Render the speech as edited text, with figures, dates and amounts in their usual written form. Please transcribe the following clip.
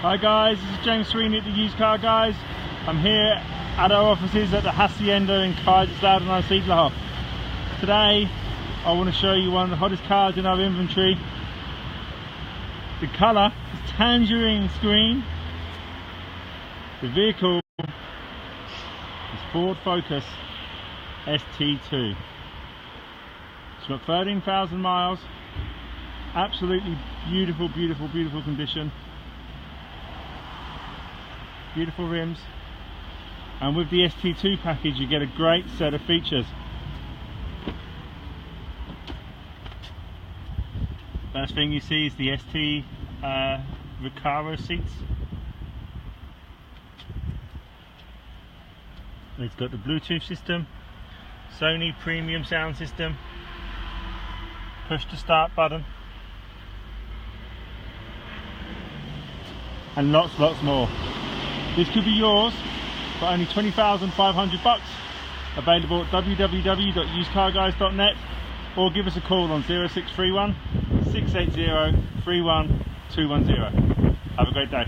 Hi guys, this is James Sweeney at the Used Car Guys. I'm here at our offices at the Hacienda in Kaiserslautern on Siedlerhof. Today I want to show you one of the hottest cars in our inventory. The colour is tangerine green. The vehicle is Ford Focus ST2. It's got 13,000 miles. Absolutely beautiful, beautiful, beautiful condition. Beautiful rims, and with the ST2 package you get a great set of features. First thing you see is the ST Recaro seats. It's got the Bluetooth system, Sony premium sound system, push to start button, and lots more. This could be yours for only $20,500. Available at www.usedcarguys.net, or give us a call on 0631 680 31210. Have a great day.